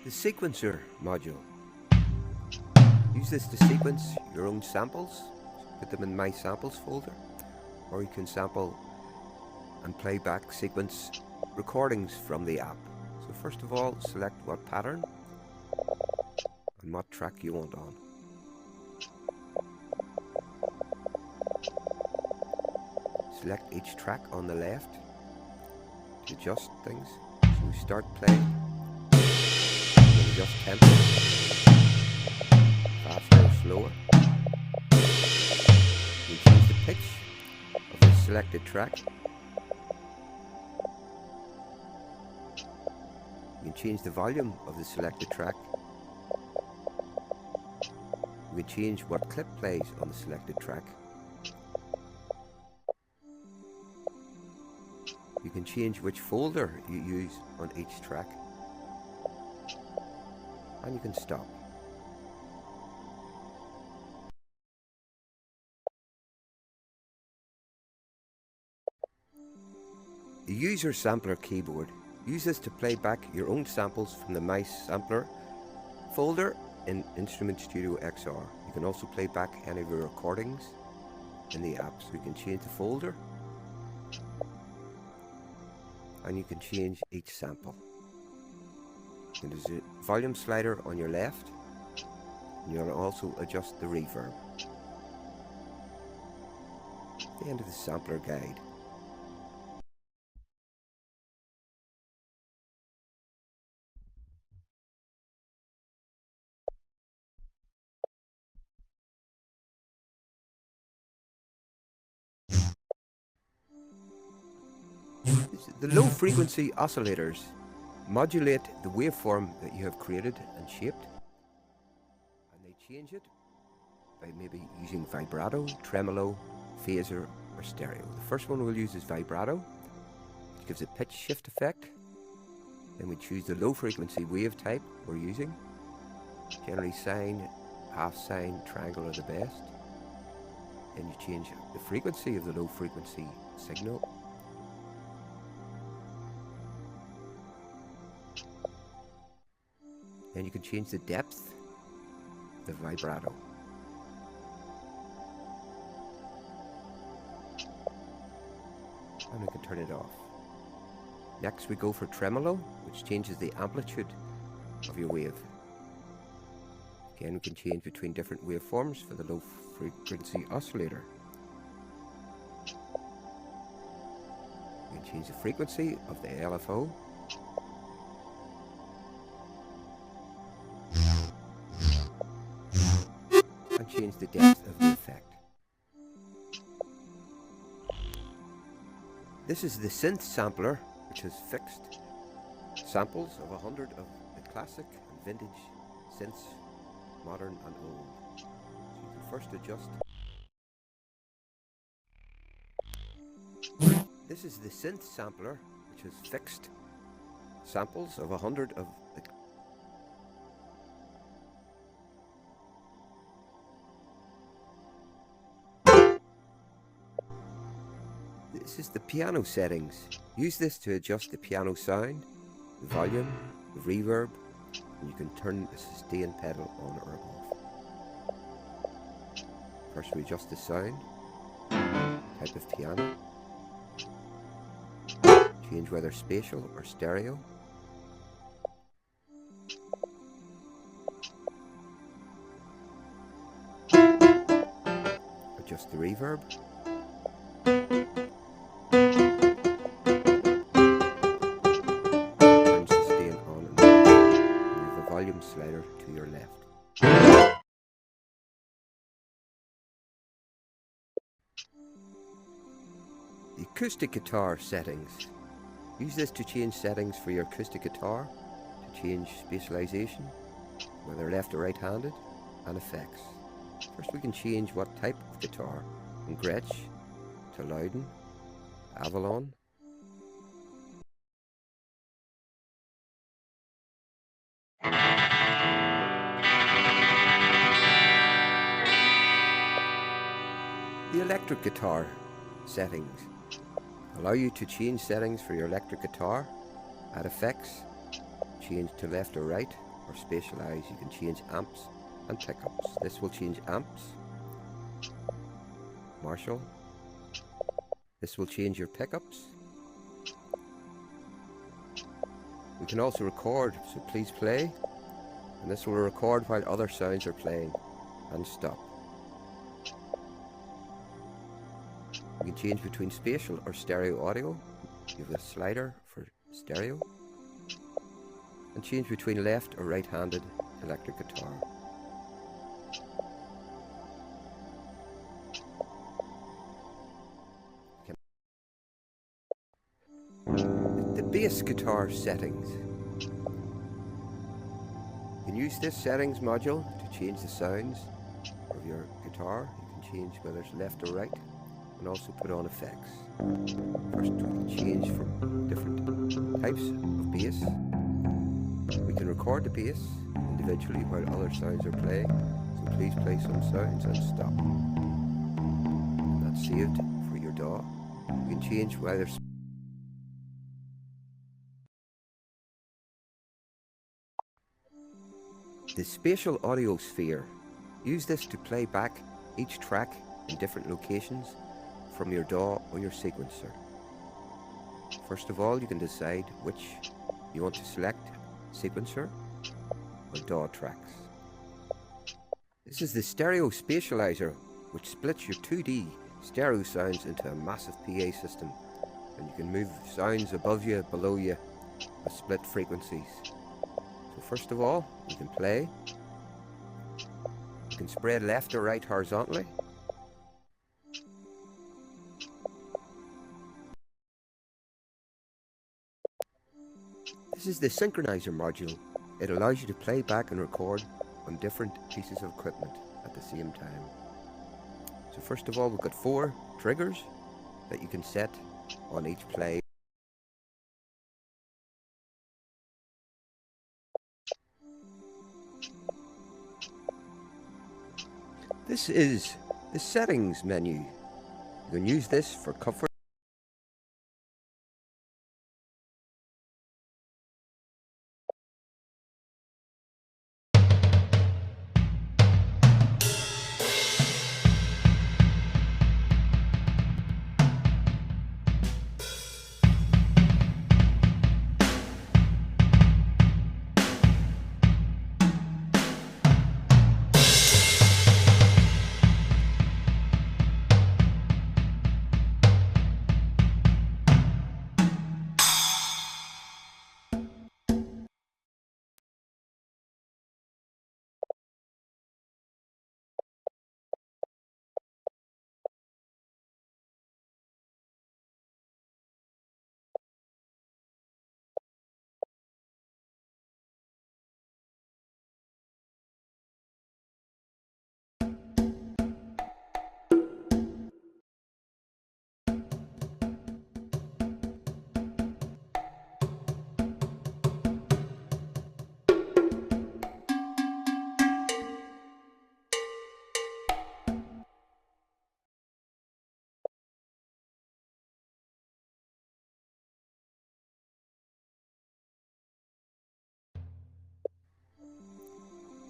The sequencer module. Use this to sequence your own samples. Put them in My Samples folder, or you can sample and play back sequence recordings from the app. So first of all, select what pattern and what track you want on. Select each track on the left to adjust things. So we start playing, adjust tempo, faster or slower. We change the pitch of the selected track. We can change the volume of the selected track. We can change what clip plays on the selected track. You can change which folder you use on each track. And you can stop. The user sampler keyboard. Use this to play back your own samples from the My Sampler folder in Instrument Studio XR. You can also play back any of your recordings in the app. So you can change the folder and you can change each sample. And there's a volume slider on your left, and you'll also adjust the reverb. The end of the sampler guide. The low frequency oscillators modulate the waveform that you have created and shaped, and they change it by maybe using vibrato, tremolo, phaser or stereo. The first one we'll use is vibrato, which gives a pitch shift effect. Then we choose the low frequency wave type we're using. Generally sine, half sine, triangle are the best. Then you change the frequency of the low frequency signal. Then you can change the depth of the vibrato. And we can turn it off. Next we go for tremolo, which changes the amplitude of your wave. Again, we can change between different waveforms for the low frequency oscillator. We can change the frequency of the LFO. And change the depth of the effect. This is the synth sampler, which has fixed samples of 100 of the classic and vintage synths, modern and old. So you can first adjust. This is the synth sampler, which has fixed samples of 100 of the This is the piano settings. Use this to adjust the piano sound, the volume, the reverb, and you can turn the sustain pedal on or off. First we adjust the sound, type of piano, change whether spatial or stereo. Adjust the reverb. Volume slider to your left. The acoustic guitar settings. Use this to change settings for your acoustic guitar, to change spatialization, whether left or right-handed, and effects. First we can change what type of guitar, from Gretsch to Loudon, Avalon. The electric guitar settings allow you to change settings for your electric guitar, add effects, change to left or right, or spatialize, you can change amps and pickups. This will change amps, Marshall. This will change your pickups. We can also record, so please play, and this will record while other sounds are playing, and stop. We can change between spatial or stereo audio. You have a slider for stereo, and change between left or right-handed electric guitar. The bass guitar settings. You can use this settings module to change the sounds of your guitar. You can change whether it's left or right, and also put on effects. First, we can change from different types of bass. We can record the bass individually while other sounds are playing. So please play some sounds and stop. And that's saved for your DAW. You can change whether the spatial audio sphere. Use this to play back each track in different locations from your DAW or your sequencer. First of all, you can decide which you want to select, sequencer or DAW tracks. This is the stereo spatializer, which splits your 2D stereo sounds into a massive PA system, and you can move sounds above you, below you, with split frequencies. So first of all, you can play. You can spread left or right horizontally. This is the synchronizer module. It allows you to play back and record on different pieces of equipment at the same time. So first of all, we've got 4 triggers that you can set on each play. This is the settings menu. You can use this for comfort.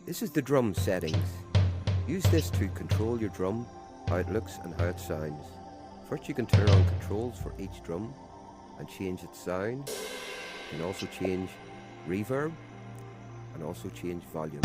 This is the drum settings. Use this to control your drum, how it looks and how it sounds. First, you can turn on controls for each drum and change its sound. You can also change reverb and also change volume.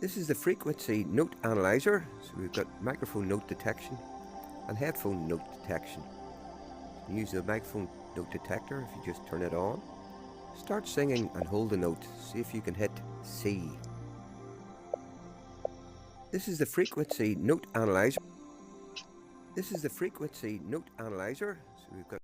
This is the frequency note analyzer. So we've got microphone note detection and headphone note detection. You use the microphone note detector if you just turn it on. Start singing and hold the note. See if you can hit C. This is the frequency note analyzer. This is the frequency note analyzer. So we've got